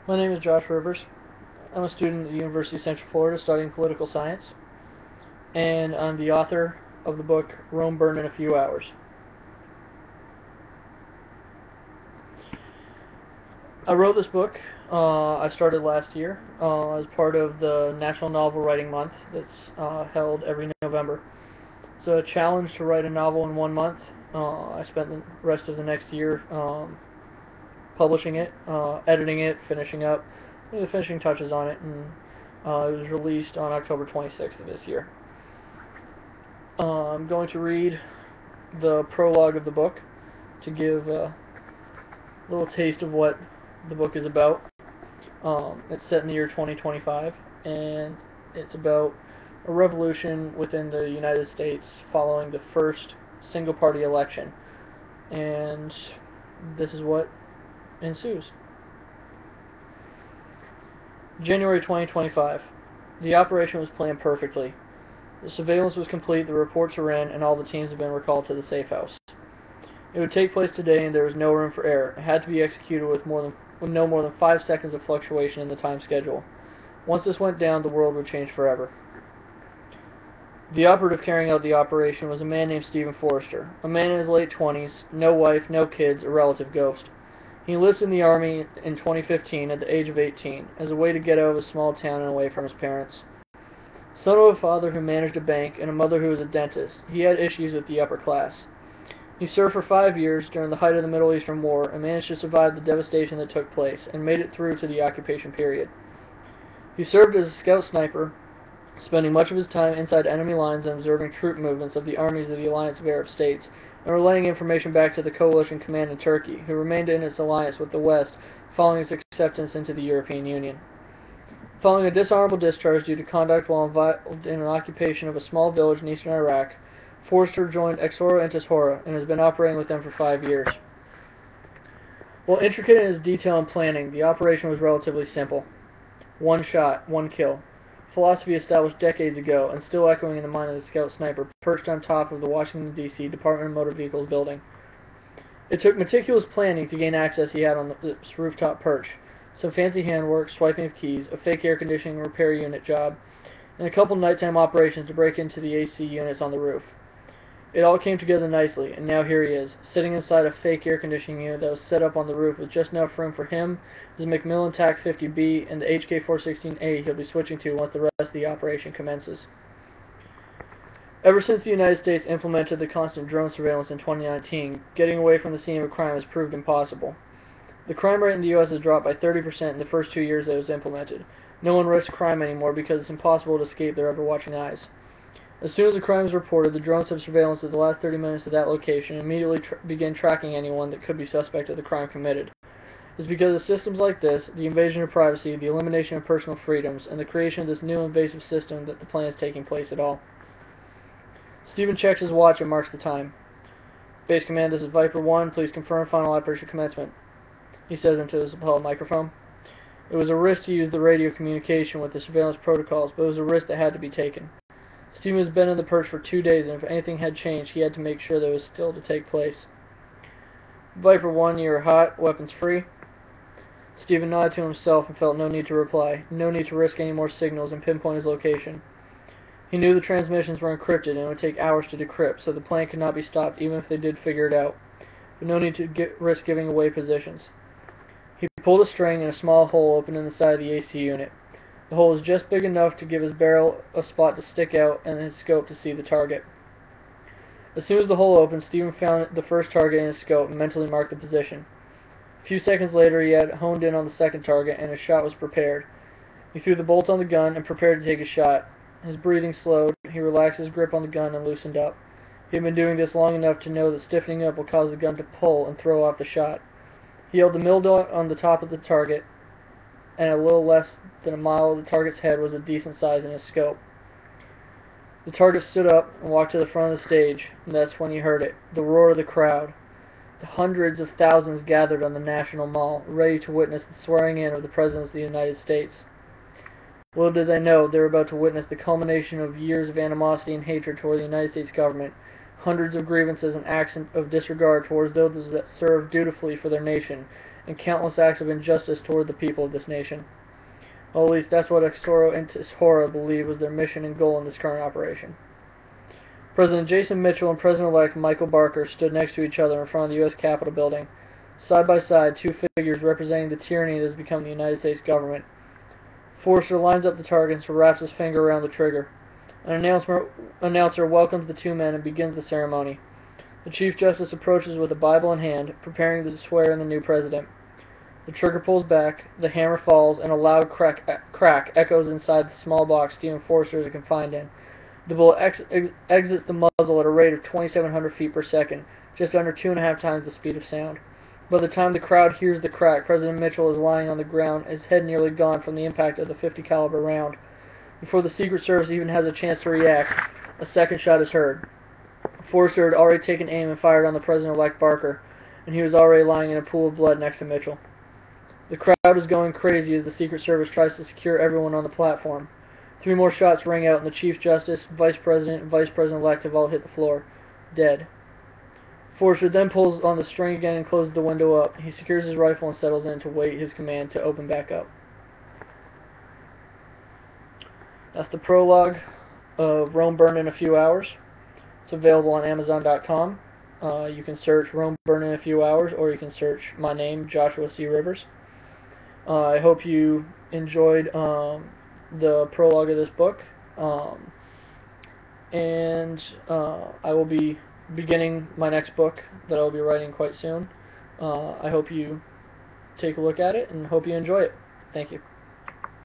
My name is Josh Rivers. I'm a student at the University of Central Florida studying political science, and I'm the author of the book Rome Burned in a Few Hours. I wrote this book, I started last year as part of the National Novel Writing Month that's held every November. It's a challenge to write a novel in 1 month. I spent the rest of the next year publishing it, editing it, finishing up the finishing touches on it, and it was released on October 26th of this year. I'm going to read the prologue of the book to give a little taste of what the book is about. It's set in the year 2025, and it's about a revolution within the United States following the first single-party election, and this is what ensues. January 2025. The operation was planned perfectly. The surveillance was complete, the reports are in, and all the teams have been recalled to the safe house. It would take place today, and there was no room for error. It had to be executed with no more than 5 seconds of fluctuation in the time schedule. Once this went down, the world would change forever. The operative carrying out the operation was a man named Stephen Forrester, a man in his late 20s, no wife, no kids, a relative ghost. He enlisted in the Army in 2015 at the age of 18 as a way to get out of a small town and away from his parents. Son of a father who managed a bank and a mother who was a dentist, he had issues with the upper class. He served for 5 years during the height of the Middle Eastern War and managed to survive the devastation that took place and made it through to the occupation period. He served as a scout sniper, spending much of his time inside enemy lines and observing troop movements of the armies of the Alliance of Arab States, and relaying information back to the coalition command in Turkey, who remained in its alliance with the West following its acceptance into the European Union. Following a dishonorable discharge due to conduct while involved in an occupation of a small village in eastern Iraq, Forrester joined Exora Intishora and has been operating with them for 5 years. While intricate in its detail and planning, the operation was relatively simple. One shot, one kill. Philosophy established decades ago and still echoing in the mind of the scout sniper perched on top of the Washington, D.C. Department of Motor Vehicles building. It took meticulous planning to gain access he had on this rooftop perch, some fancy handwork, swiping of keys, a fake air conditioning repair unit job, and a couple nighttime operations to break into the AC units on the roof. It all came together nicely, and now here he is, sitting inside a fake air conditioning unit that was set up on the roof with just enough room for him, his Macmillan TAC 50B, and the HK416A he'll be switching to once the rest of the operation commences. Ever since the United States implemented the constant drone surveillance in 2019, getting away from the scene of a crime has proved impossible. The crime rate in the U.S. has dropped by 30% in the first 2 years that it was implemented. No one risks crime anymore because it's impossible to escape their ever-watching eyes. As soon as a crime is reported, the drones have surveillance of the last 30 minutes of that location and immediately begin tracking anyone that could be suspect of the crime committed. It's because of systems like this, the invasion of privacy, the elimination of personal freedoms, and the creation of this new invasive system that the plan is taking place at all. Stephen checks his watch and marks the time. Base Command, this is Viper 1. Please confirm final operation commencement, he says into his lapel microphone. It was a risk to use the radio communication with the surveillance protocols, but it was a risk that had to be taken. Stephen has been in the perch for 2 days, and if anything had changed, he had to make sure that it was still to take place. Viper 1, you're hot, weapons free. Stephen nodded to himself and felt no need to reply, no need to risk any more signals and pinpoint his location. He knew the transmissions were encrypted and it would take hours to decrypt, so the plan could not be stopped even if they did figure it out. But no need to risk giving away positions. He pulled a string and a small hole opened in the side of the AC unit. The hole was just big enough to give his barrel a spot to stick out and his scope to see the target. As soon as the hole opened, Stephen found the first target in his scope and mentally marked the position. A few seconds later, he had honed in on the second target and his shot was prepared. He threw the bolt on the gun and prepared to take a shot. His breathing slowed, he relaxed his grip on the gun and loosened up. He had been doing this long enough to know that stiffening up will cause the gun to pull and throw off the shot. He held the mill dot on the top of the target, and a little less than a mile of the target's head was a decent size in his scope. The target stood up and walked to the front of the stage, and that's when he heard it, the roar of the crowd. The hundreds of thousands gathered on the National Mall, ready to witness the swearing in of the President of the United States. Little did they know they were about to witness the culmination of years of animosity and hatred toward the United States government, hundreds of grievances and acts of disregard towards those that served dutifully for their nation, and countless acts of injustice toward the people of this nation. Well, at least that's what Extoro and Tishora believe was their mission and goal in this current operation. President Jason Mitchell and President-elect Michael Barker stood next to each other in front of the U.S. Capitol building, side by side, two figures representing the tyranny that has become the United States government. Forrester lines up the targets and wraps his finger around the trigger. An announcer welcomes the two men and begins the ceremony. The Chief Justice approaches with a Bible in hand, preparing to swear in the new president. The trigger pulls back, the hammer falls, and a loud crack echoes inside the small box Stephen Forrester is confined in. The bullet exits the muzzle at a rate of 2,700 feet per second, just under 2.5 times the speed of sound. By the time the crowd hears the crack, President Mitchell is lying on the ground, his head nearly gone from the impact of the .50 caliber round. Before the Secret Service even has a chance to react, a second shot is heard. Forrester had already taken aim and fired on the President-elect Barker, and he was already lying in a pool of blood next to Mitchell. The crowd is going crazy as the Secret Service tries to secure everyone on the platform. 3 more shots ring out, and the Chief Justice, Vice President, and Vice President-elect have all hit the floor, dead. Forrester then pulls on the string again and closes the window up. He secures his rifle and settles in to wait his command to open back up. That's the prologue of Rome Burned in a Few Hours. It's available on Amazon.com. You can search Rome Burned in a Few Hours, or you can search my name, Joshua C. Rivers. I hope you enjoyed the prologue of this book. And I will be beginning my next book that I will be writing quite soon. I hope you take a look at it and hope you enjoy it. Thank you.